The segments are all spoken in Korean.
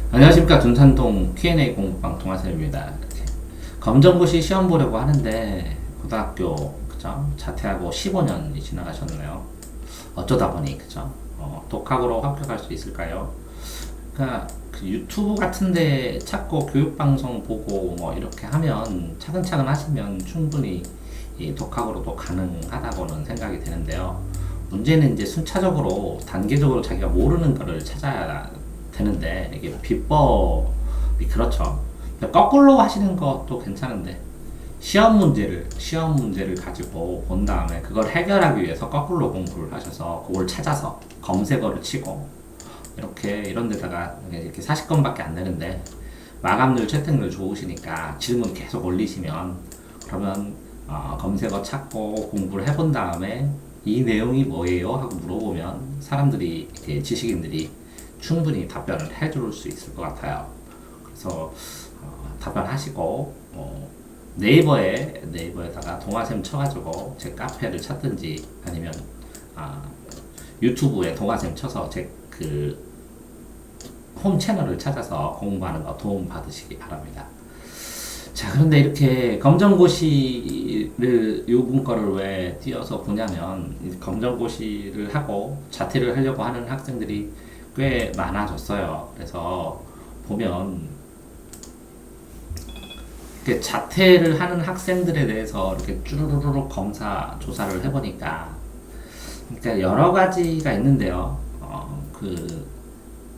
안녕하십니까. 둔산동 Q&A 공부방 동아쌤입니다. 검정고시 시험 보려고 하는데 고등학교 그죠? 자퇴하고 15년이 지나가셨네요. 어쩌다 보니 그죠? 독학으로 합격할 수 있을까요? 그러니까 그 유튜브 같은데 찾고 교육방송 보고 뭐 이렇게 하면 차근차근 하시면 충분히 이 독학으로도 가능하다고는 생각이 되는데요. 문제는 이제 순차적으로 단계적으로 자기가 모르는 거를 찾아야 되는데 이게 비법이 그렇죠. 거꾸로 하시는 것도 괜찮은데 시험 문제를 가지고 본 다음에 그걸 해결하기 위해서 거꾸로 공부를 하셔서 그걸 찾아서 검색어를 치고 이렇게 이런 데다가 이렇게 40건밖에 안 되는데 마감률 채택률 좋으시니까 질문 계속 올리시면 그러면 검색어 찾고 공부를 해본 다음에 이 내용이 뭐예요? 하고 물어보면 사람들이 지식인들이 충분히 답변을 해줄 수 있을 것 같아요. 그래서 답변하시고 네이버에다가 동아쌤 쳐가지고 제 카페를 찾든지 아니면 유튜브에 동아쌤 쳐서 제 그 홈 채널을 찾아서 공부하는 거 도움 받으시기 바랍니다. 자, 그런데 이렇게 검정고시를 요번 거를 왜 띄어서 보냐면 검정고시를 하고 자퇴를 하려고 하는 학생들이 꽤 많아졌어요. 그래서 보면 이렇게 자퇴를 하는 학생들에 대해서 이렇게 쭈루루루 검사 조사를 해보니까 그러니까 여러 가지가 있는데요.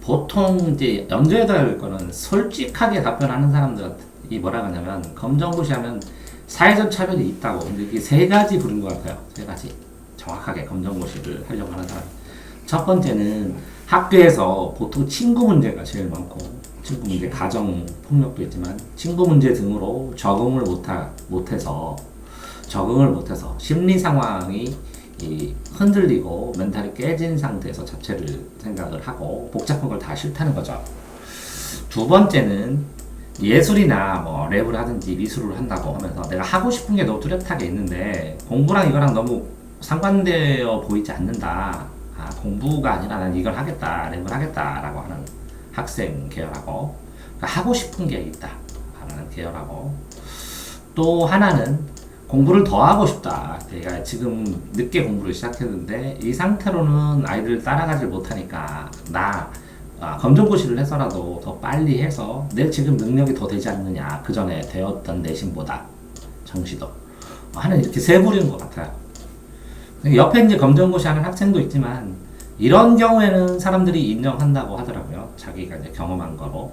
보통 이제 염두에둬야 할 거는 솔직하게 답변하는 사람들이 뭐라고 하냐면 검정고시 하면 사회적 차별이 있다고. 근데 이게 세 가지 부른 것 같아요. 세 가지. 정확하게 검정고시를 하려고 하는 사람. 첫 번째는 학교에서 보통 친구 문제가 제일 많고, 친구 문제, 가정 폭력도 있지만 친구 문제 등으로 적응을 못해서 심리 상황이 흔들리고 멘탈이 깨진 상태에서 자체를 생각을 하고 복잡한 걸 다 싫다는 거죠. 두 번째는 예술이나 뭐 랩을 하든지 미술을 한다고 하면서 내가 하고 싶은 게 너무 뚜렷하게 있는데 공부랑 이거랑 너무 상관되어 보이지 않는다. 공부가 아니라 난 이걸 하겠다, 랩을 하겠다라고 하는 학생 계열하고, 그러니까 하고 싶은 게 있다 하는 계열하고, 또 하나는 공부를 더 하고 싶다. 내가 지금 늦게 공부를 시작했는데 이 상태로는 아이들 따라가질 못하니까 검정고시를 해서라도 더 빨리 해서 내 지금 능력이 더 되지 않느냐, 그 전에 되었던 내신보다 정시도 하는, 이렇게 세 부류인 것 같아요. 옆에 이제 검정고시 하는 학생도 있지만 이런 경우에는 사람들이 인정한다고 하더라고요. 자기가 이제 경험한 거로.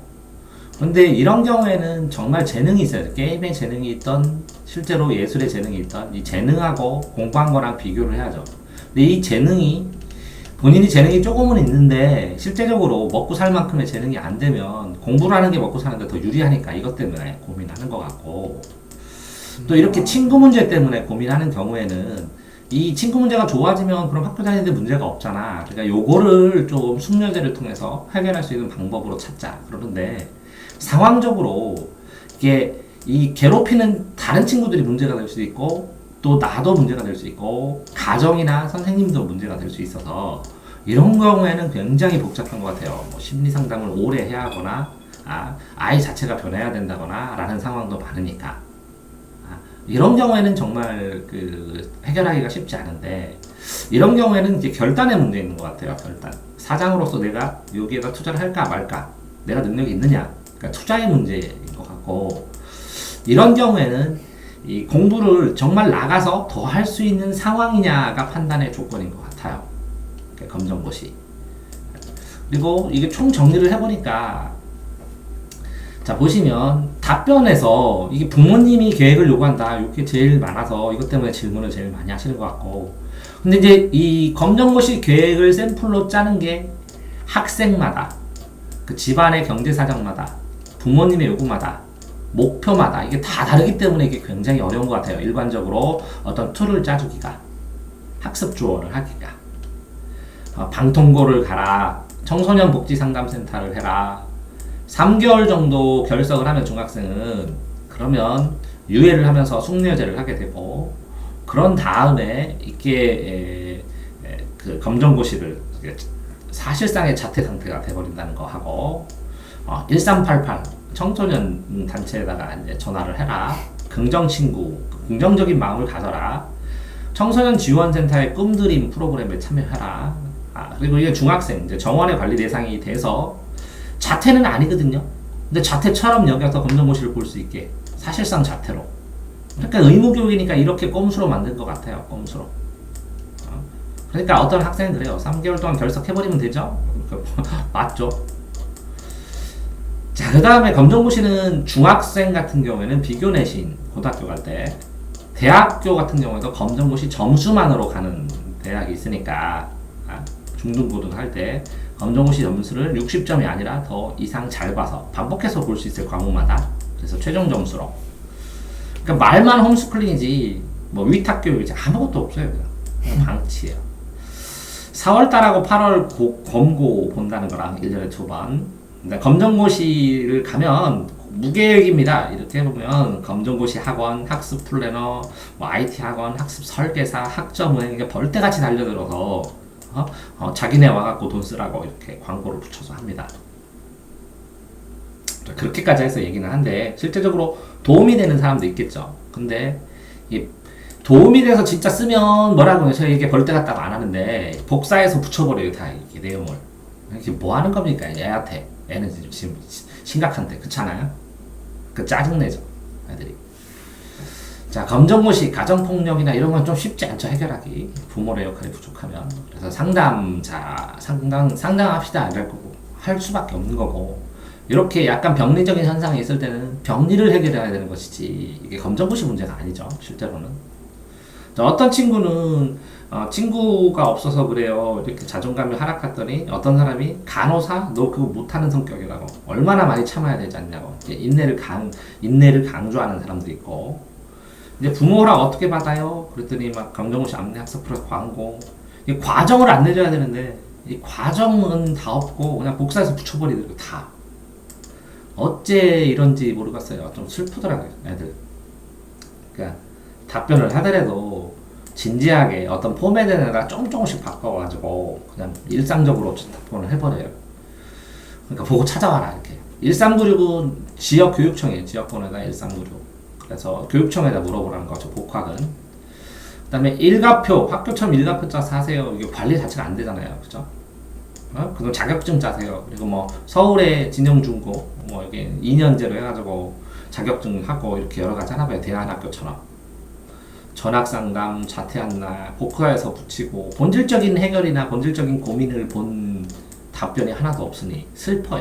근데 이런 경우에는 정말 재능이 있어요. 게임에 재능이 있던, 실제로 예술에 재능이 있던 이 재능하고 공부한 거랑 비교를 해야죠. 근데 이 재능이, 본인이 재능이 조금은 있는데 실제적으로 먹고 살 만큼의 재능이 안 되면 공부를 하는 게 먹고 사는 데 더 유리하니까 이것 때문에 고민하는 것 같고, 또 이렇게 친구 문제 때문에 고민하는 경우에는 이 친구 문제가 좋아지면 그럼 학교 다니는데 문제가 없잖아. 그러니까 요거를 좀 숙련제를 통해서 해결할 수 있는 방법으로 찾자 그러는데, 상황적으로 이게 이 괴롭히는 다른 친구들이 문제가 될 수도 있고 또 나도 문제가 될 수 있고 가정이나 선생님도 문제가 될 수 있어서 이런 경우에는 굉장히 복잡한 것 같아요. 뭐 심리 상담을 오래 해야 하거나 아이 자체가 변해야 된다거나 라는 상황도 많으니까 이런 경우에는 정말 해결하기가 쉽지 않은데, 이런 경우에는 이제 결단의 문제 있는 것 같아요. 결단. 사장으로서 내가 여기에다 투자를 할까 말까, 내가 능력이 있느냐, 그러니까 투자의 문제인 것 같고, 이런 경우에는 이 공부를 정말 나가서 더 할 수 있는 상황이냐가 판단의 조건인 것 같아요. 그러니까 검정고시. 그리고 이게 총 정리를 해보니까, 자, 보시면 답변에서 이게 부모님이 계획을 요구한다, 이게 제일 많아서 이것 때문에 질문을 제일 많이 하시는 것 같고, 근데 이제 이 검정고시 계획을 샘플로 짜는 게 학생마다, 그 집안의 경제 사정마다, 부모님의 요구마다, 목표마다 이게 다 다르기 때문에 이게 굉장히 어려운 것 같아요. 일반적으로 어떤 툴을 짜주기가, 학습 조언을 하기가, 방통고를 가라, 청소년 복지 상담센터를 해라, 3개월 정도 결석을 하면 중학생은 그러면 유예를 하면서 숙려제를 하게 되고, 그런 다음에 이게 그 검정고시를 사실상의 자퇴 상태가 돼버린다는 거 하고, 1388 청소년 단체에다가 이제 전화를 해라. 긍정 친구, 긍정적인 마음을 가져라. 청소년 지원센터의 꿈드림 프로그램에 참여해라. 그리고 이게 중학생, 이제 정원의 관리 대상이 돼서 자퇴는 아니거든요. 근데 자퇴처럼 여겨서 검정고시를 볼 수 있게 사실상 자퇴로. 그러니까 의무교육이니까 이렇게 꼼수로 만든 것 같아요. 꼼수로. 그러니까 어떤 학생은 그래요. 3개월 동안 결석해버리면 되죠? 맞죠? 자, 그 다음에 검정고시는 중학생 같은 경우에는 비교 내신 고등학교 갈 때, 대학교 같은 경우에도 검정고시 점수만으로 가는 대학이 있으니까 중등고등 할 때 검정고시 점수를 60점이 아니라 더 이상 잘 봐서 반복해서 볼 수 있을 과목마다, 그래서 최종 점수로. 그러니까 말만 홈스쿨링이지 뭐 위탁교육이지 아무것도 없어요. 그냥 방치예요. 4월달하고 8월 검고 본다는 거랑 1년에 2번. 검정고시를 가면 무계획입니다. 이렇게 보면 검정고시 학원, 학습 플래너, 뭐 IT 학원, 학습 설계사, 학점 은행, 이게 벌떼같이 달려들어서 자기네 와갖고 돈 쓰라고 이렇게 광고를 붙여서 합니다. 그렇게까지 해서 얘기는 한데 실제적으로 도움이 되는 사람도 있겠죠. 근데 이 도움이 돼서 진짜 쓰면 뭐라고 해요? 제가 이게 벌떼 같다고 안 하는데 복사해서 붙여버려요. 다 이게 내용을. 이게 뭐 하는 겁니까? 애한테. 애는 지금 심각한데. 그렇잖아요? 그 짜증내죠. 애들이. 자, 검정고시, 가정폭력이나 이런 건 좀 쉽지 않죠. 해결하기. 부모의 역할이 부족하면. 그래서 상담합시다. 이럴 거고. 할 수밖에 없는 거고. 이렇게 약간 병리적인 현상이 있을 때는 병리를 해결해야 되는 것이지. 이게 검정고시 문제가 아니죠. 실제로는. 어떤 친구는 친구가 없어서 그래요. 이렇게 자존감이 하락했더니 어떤 사람이 간호사? 너 그거 못하는 성격이라고. 얼마나 많이 참아야 되지 않냐고. 인내를 강조하는 사람도 있고. 이제 부모랑 어떻게 받아요? 그랬더니 막 검정고시 안내 학습 프로 광고. 이 과정을 안 내줘야 되는데 이 과정은 다 없고 그냥 복사해서 붙여버리더라고 다. 어째 이런지 모르겠어요. 좀 슬프더라고요, 애들. 그러니까 답변을 하더라도 진지하게 어떤 포맷에다가 조금씩 바꿔가지고 그냥 일상적으로 답변을 해버려요. 그러니까 보고 찾아와라 이렇게. 1396은 지역교육청이에요. 지역번호가 1396. 그래서 교육청에다 물어보라는 거죠. 복학은. 그 다음에 일가표, 학교처럼 일가표자 사세요. 이게 관리 자체가 안 되잖아요. 그죠? 그럼 자격증 짜세요. 그리고 뭐 서울의 진영중고 뭐 이게 2년제로 해가지고 자격증 하고 이렇게 여러 가지 하나 봐요. 대안학교처럼. 전학상담, 자퇴한 날, 복화해서 붙이고 본질적인 해결이나 본질적인 고민을 본 답변이 하나도 없으니 슬퍼요.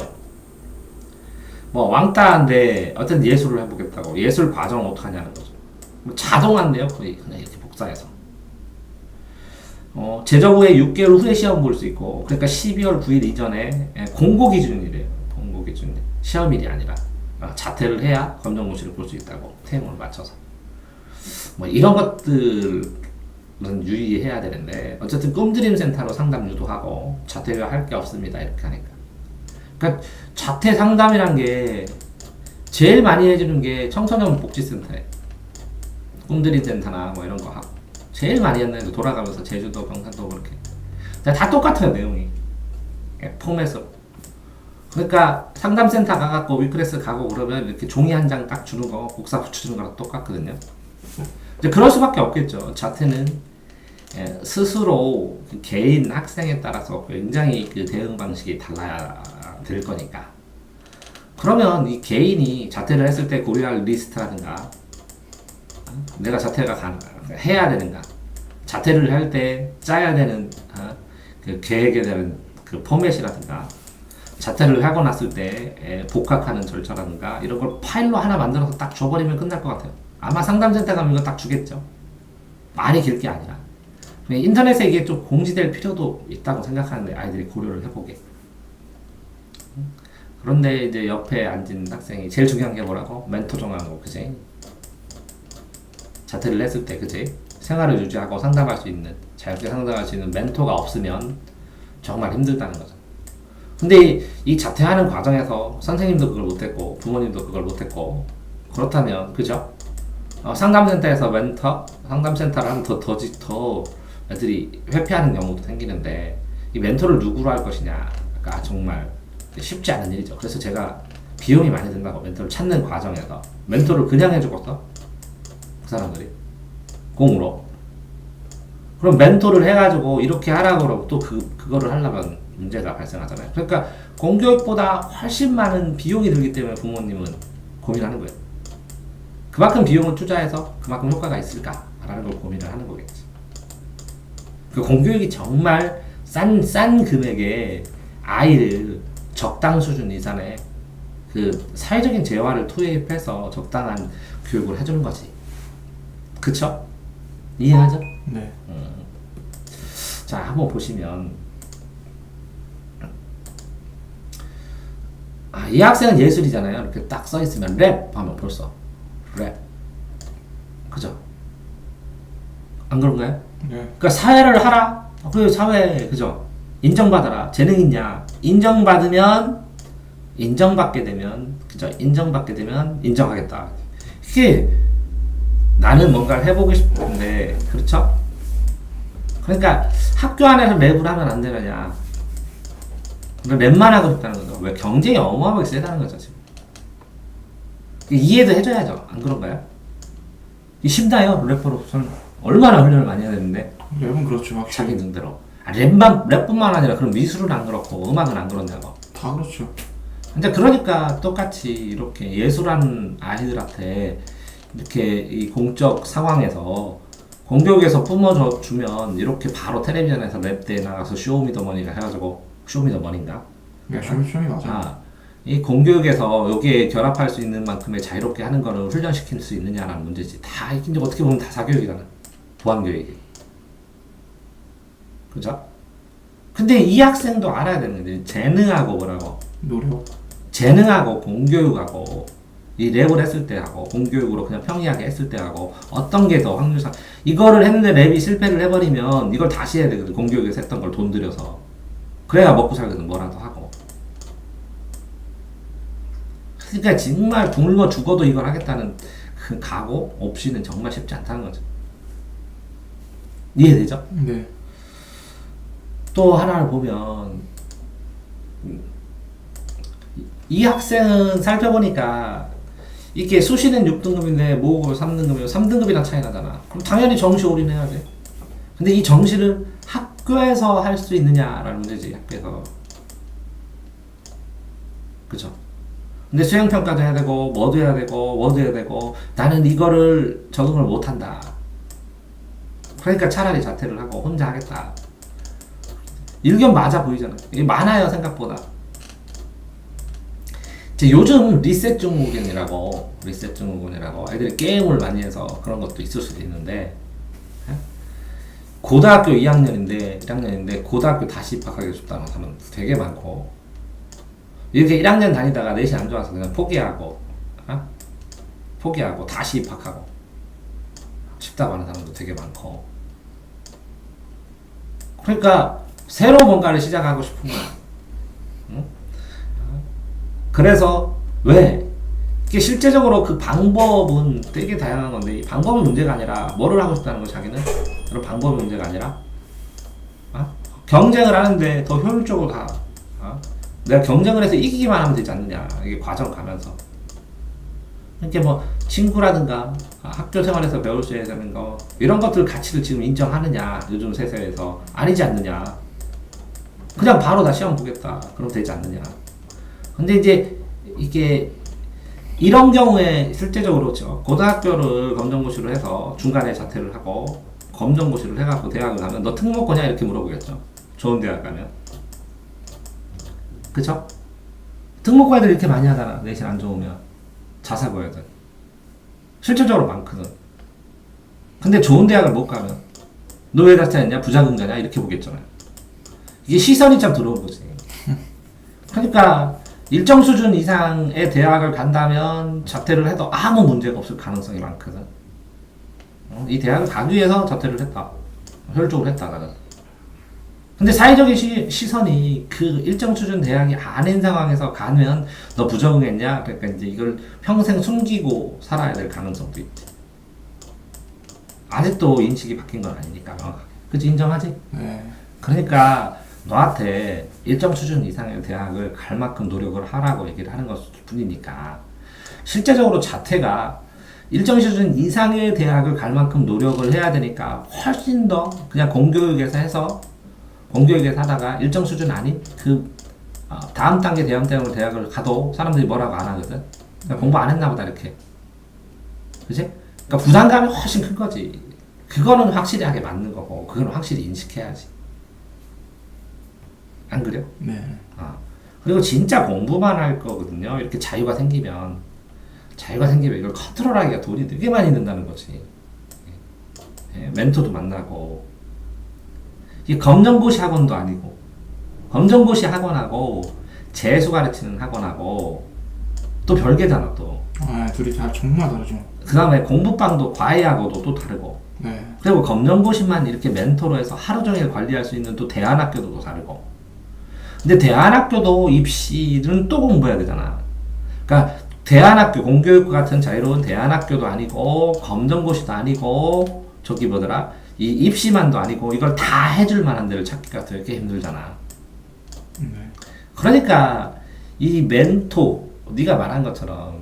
뭐 왕따인데 어떤 예술을 해보겠다고 예술 과정을 어떡하냐는 거죠. 뭐 자동화인데요. 거의 그냥 이렇게 복사해서. 제적 후에 6개월 후에 시험 볼 수 있고 그러니까 12월 9일 이전에 공고 기준이래요. 공고 기준. 시험일이 아니라 자퇴를 해야 검정고시를 볼 수 있다고 테이블을 맞춰서. 뭐 이런 것들은 유의해야 되는데 어쨌든 꿈드림 센터로 상담 유도하고 자퇴가 할 게 없습니다. 이렇게 하니까. 그러니까 자퇴 상담이란 게 제일 많이 해주는 게 청소년 복지센터에 꿈드림 센터나 뭐 이런 거 하고 제일 많이 했는데 돌아가면서 제주도, 경상도 그렇게 다 똑같아요 내용이 포맷으로. 그러니까 상담센터 가갖고 위크레스 가고 그러면 이렇게 종이 한 장 딱 주는 거 복사 붙여주는 거랑 똑같거든요. 이제 그럴 수밖에 없겠죠. 자퇴는 스스로 그 개인 학생에 따라서 굉장히 그 대응 방식이 달라야 될 거니까. 그러면 이 개인이 자퇴를 했을 때 고려할 리스트라든가 내가 자퇴가 해야 되는가, 자퇴를 할 때 짜야 되는 그 계획에 대한 그 포맷이라든가, 자퇴를 하고 났을 때 복학하는 절차라든가 이런 걸 파일로 하나 만들어서 딱 줘버리면 끝날 것 같아요. 아마 상담센터 가면 이거 딱 주겠죠. 많이 길 게 아니라. 인터넷에 이게 좀 공지될 필요도 있다고 생각하는데 아이들이 고려를 해보게. 그런데 이제 옆에 앉은 학생이 제일 중요한 게 뭐라고? 멘토 정하는 거, 그지? 자퇴를 했을 때, 그지? 생활을 유지하고 상담할 수 있는, 자유롭게 상담할 수 있는 멘토가 없으면 정말 힘들다는 거죠. 근데 이 자퇴하는 과정에서 선생님도 그걸 못했고, 부모님도 그걸 못했고, 그렇다면, 그죠? 상담센터에서 멘토, 상담센터를 하면 더 애들이 회피하는 경우도 생기는데, 이 멘토를 누구로 할 것이냐, 그러니까 정말 쉽지 않은 일이죠. 그래서 제가 비용이 많이 든다고 멘토를 찾는 과정에서 멘토를 그냥 해주겠어? 그 사람들이 공으로. 그럼 멘토를 해가지고 이렇게 하라고 그러고 또 그거를 하려면 문제가 발생하잖아요. 그러니까 공교육보다 훨씬 많은 비용이 들기 때문에 부모님은 고민하는 거예요. 그만큼 비용을 투자해서 그만큼 효과가 있을까라는 걸 고민을 하는 거겠지. 그 공교육이 정말 싼 금액에 아이를 적당 수준 이상의 그 사회적인 재화를 투입해서 적당한 교육을 해주는 거지. 그쵸? 이해하죠? 네. 자, 한번 보시면 이 학생은 예술이잖아요. 이렇게 딱 써있으면 랩 하면 벌써 랩. 그죠? 안 그런가요? 네. 그러니까 사회를 하라. 그래 사회 그죠? 인정받아라. 재능 있냐? 인정받게 되면 그죠? 인정받게 되면 인정하겠다. 이게 나는 뭔가를 해보고 싶은데 그렇죠? 그러니까 학교 안에서 랩을 하면 안 되느냐? 랩만 하고 싶다는 거죠. 왜 경쟁이 어마어마하게 세다는 거죠 지금. 이해도 해줘야죠. 안 그런가요? 쉽나요? 래퍼로 저는 얼마나 훈련을 많이 해야 되는데 랩은 그렇죠. 확실히. 자기 능대로. 랩뿐만 아니라 그럼 미술은 안 그렇고 음악은 안 그렇냐고. 다 그렇죠. 근데 그러니까 똑같이 이렇게 예술하는 아이들한테 이렇게 이 공적 상황에서 공교육에서 뿜어주면 이렇게 바로 텔레비전에서 랩대에 나가서 쇼미더머니가 해가지고 쇼미더머니인가? 네, 쇼미 맞아요. 이 공교육에서 여기에 결합할 수 있는 만큼의 자유롭게 하는 거를 훈련시킬 수 있느냐라는 문제지. 다 이게 어떻게 보면 다 사교육이라는 보안교육이. 그죠? 근데 이 학생도 알아야 되는 게 재능하고 뭐라고? 노력. 재능하고 공교육하고 이 랩을 했을 때 하고 공교육으로 그냥 평이하게 했을 때 하고 어떤 게 더 확률상 이거를 했는데 랩이 실패를 해버리면 이걸 다시 해야 되거든. 공교육에서 했던 걸 돈 들여서 그래야 먹고 살거든. 뭐라도 하고. 그러니까 정말 굶어 죽어도 이걸 하겠다는 그 각오 없이는 정말 쉽지 않다는 거죠. 이해되죠? 네. 또 하나를 보면 이 학생은 살펴보니까 이게 수시는 6등급인데 모국어는 3등급이면 3등급이랑 차이 나잖아. 그럼 당연히 정시 올인해야지. 근데 이 정시를 학교에서 할 수 있느냐라는 문제지. 학교에서. 그죠? 근데 수행평가도 해야 되고 뭐도 해야 되고 뭐도 해야 되고 나는 이거를 적응을 못한다. 그러니까 차라리 자퇴를 하고 혼자 하겠다. 일견 맞아 보이잖아요. 이게 많아요 생각보다. 이제 요즘 리셋 증후군이라고 애들이 게임을 많이 해서 그런 것도 있을 수도 있는데 고등학교 1학년인데 고등학교 다시 입학하기 싶다는 사람 되게 많고 이렇게 1학년 다니다가 내신 안 좋아서 그냥 포기하고 다시 입학하고 싶다고 하는 사람도 되게 많고 그러니까 새로 뭔가를 시작하고 싶은 거야. 응? 그래서 왜 이게 실제적으로 그 방법은 되게 다양한 건데 이 방법이 문제가 아니라 뭐를 하고 싶다는 거 자기는 그런 방법이 문제가 아니라 경쟁을 하는데 더 효율적으로 가. 내가 경쟁을 해서 이기기만 하면 되지 않느냐. 이게 과정 가면서. 이렇게 뭐 친구라든가 학교 생활에서 배울 수 있는 거 이런 것들 가치를 지금 인정하느냐. 요즘 세상에서 아니지 않느냐. 그냥 바로 다 시험 보겠다. 그럼 되지 않느냐. 근데 이제 이게 이런 경우에 실제적으로 고등학교를 검정고시로 해서 중간에 자퇴를 하고 검정고시를 해갖고 대학을 가면 너 특목고냐 이렇게 물어보겠죠. 좋은 대학 가면. 그쵸? 특목고 애들 이렇게 많이 하잖아. 내신 안 좋으면. 자사고 애들. 실질적으로 많거든. 근데 좋은 대학을 못 가면 너 왜 자퇴했냐? 부자금자냐? 이렇게 보겠잖아요. 이게 시선이 참 들어온 거지. 그러니까 일정 수준 이상의 대학을 간다면 자퇴를 해도 아무 문제가 없을 가능성이 많거든. 이 대학을 가기 위해서 자퇴를 했다. 효율적으로 했다 나는. 근데 사회적인 시선이 그 일정 수준 대학이 아닌 상황에서 가면 너 부적응했냐? 그러니까 이제 이걸 평생 숨기고 살아야 될 가능성도 있지. 아직도 인식이 바뀐 건 아니니까. 그치 인정하지? 네. 그러니까 너한테 일정 수준 이상의 대학을 갈 만큼 노력을 하라고 얘기를 하는 것일 뿐이니까 실제적으로 자퇴가 일정 수준 이상의 대학을 갈 만큼 노력을 해야 되니까 훨씬 더 그냥 공교육에서 해서 공교육에서 하다가 일정 수준 아닌 다음 단계 대학을 가도 사람들이 뭐라고 안 하거든. 그러니까 공부 안 했나 보다 이렇게. 그치? 그러니까 부담감이 훨씬 큰 거지. 그거는 확실하게 맞는 거고 그건 확실히 인식해야지. 안 그래요? 네. 그리고 진짜 공부만 할 거거든요. 이렇게 자유가 생기면 이걸 컨트롤하기가 돈이 되게 많이 든다는 거지. 예, 멘토도 만나고 이게 검정고시 학원도 아니고 검정고시 학원하고 재수 가르치는 학원하고 또 별개잖아 또. 둘이 다 정말 다르죠. 그 다음에 공부방도 과외하고도 또 다르고. 네. 그리고 검정고시만 이렇게 멘토로 해서 하루 종일 관리할 수 있는 또 대안학교도 또 다르고. 근데 대안학교도 입시는 또 공부해야 되잖아. 그러니까 대안학교, 공교육 같은 자유로운 대안학교도 아니고 검정고시도 아니고 저기 뭐더라? 이 입시만도 아니고 이걸 다 해줄 만한 데를 찾기가 되게 힘들잖아. 네. 그러니까 이 멘토, 네가 말한 것처럼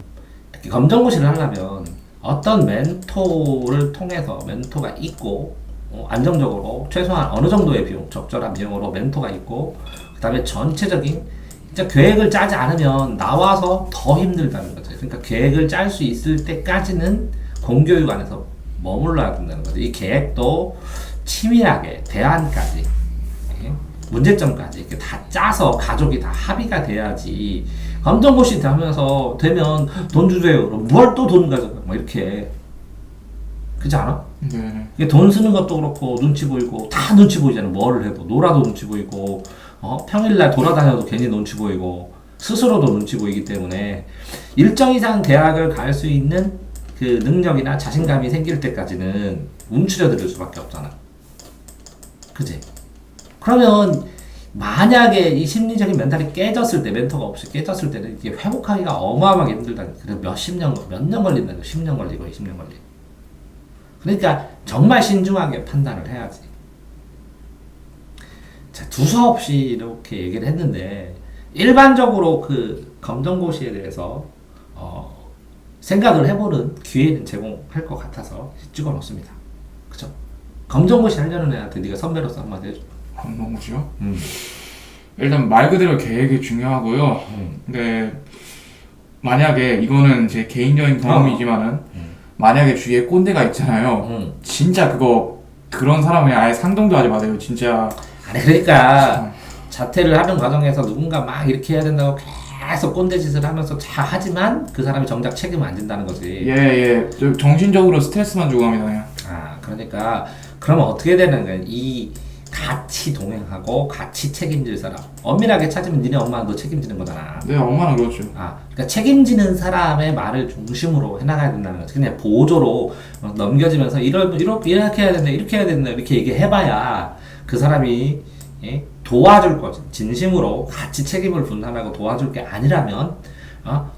이렇게 검정고시를 하려면 어떤 멘토를 통해서 멘토가 있고 안정적으로 최소한 어느 정도의 비용, 적절한 비용으로 멘토가 있고 그 다음에 전체적인 진짜 계획을 짜지 않으면 나와서 더 힘들다는 거죠. 그러니까 계획을 짤 수 있을 때까지는 공교육 안에서 머물러야 된다는 거죠. 이 계획도 치밀하게 대안까지 문제점까지 이렇게 다 짜서 가족이 다 합의가 돼야지. 검정고시 되면 돈 주세요. 뭘 또 돈 가져가? 막 이렇게. 그렇지 않아? 네. 이게 돈 쓰는 것도 그렇고 눈치 보이고 다 눈치 보이잖아. 뭐를 해도 놀아도 눈치 보이고 평일날 돌아다녀도 괜히 눈치 보이고 스스로도 눈치 보이기 때문에 일정 이상 대학을 갈 수 있는 그 능력이나 자신감이 생길 때까지는 움츠려들 수밖에 없잖아. 그치? 그러면 만약에 이 심리적인 멘탈이 깨졌을 때, 멘토가 없이 깨졌을 때는 이게 회복하기가 어마어마하게 힘들다. 그래서 몇 년 걸린다는 거. 10년 걸리고 20년 걸리고. 그러니까 정말 신중하게 판단을 해야지. 자, 두서없이 이렇게 얘기를 했는데 일반적으로 그 검정고시에 대해서 생각을 해보는 기회는 제공할 것 같아서 찍어놓습니다. 그쵸? 검정고시 하려는 애한테 네가 선배로서 한마디 해줘. 검정고시요? 일단 말 그대로 계획이 중요하고요. 근데 만약에 이거는 제 개인적인 경험이지만은 만약에 주위에 꼰대가 있잖아요. 진짜 그런 사람이 아예 상동도 하지 마세요. 진짜. 아니 그러니까 자퇴를 하는 과정에서 누군가 막 이렇게 해야 된다고 계속 꼰대짓을 하면서 하지만 그 사람이 정작 책임을 안 진다는 거지. 예. 정신적으로 스트레스만 주고 갑니다 그냥. 그러니까 그러면 어떻게 되는 거야? 이 같이 동행하고 같이 책임질 사람. 엄밀하게 찾으면 니네 엄마는 너 책임지는 거잖아. 네, 엄마는 그렇죠. 그러니까 책임지는 사람의 말을 중심으로 해나가야 된다는 거지. 그냥 보조로 넘겨지면서 이렇게 해야 된다, 이렇게 해야 된다, 이렇게 얘기해봐야 그 사람이 도와줄 거지. 진심으로 같이 책임을 분산하고 도와줄 게 아니라면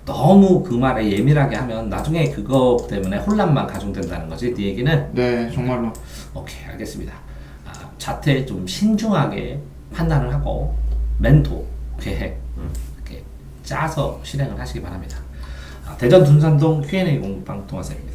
너무 그 말에 예민하게 하면 나중에 그거 때문에 혼란만 가중된다는 거지. 네 얘기는? 네, 정말로. 오케이, 알겠습니다. 자퇴 좀 신중하게 판단을 하고 멘토, 계획 이렇게 짜서 실행을 하시기 바랍니다. 대전 둔산동 Q&A 공부방 동아쌤입니다.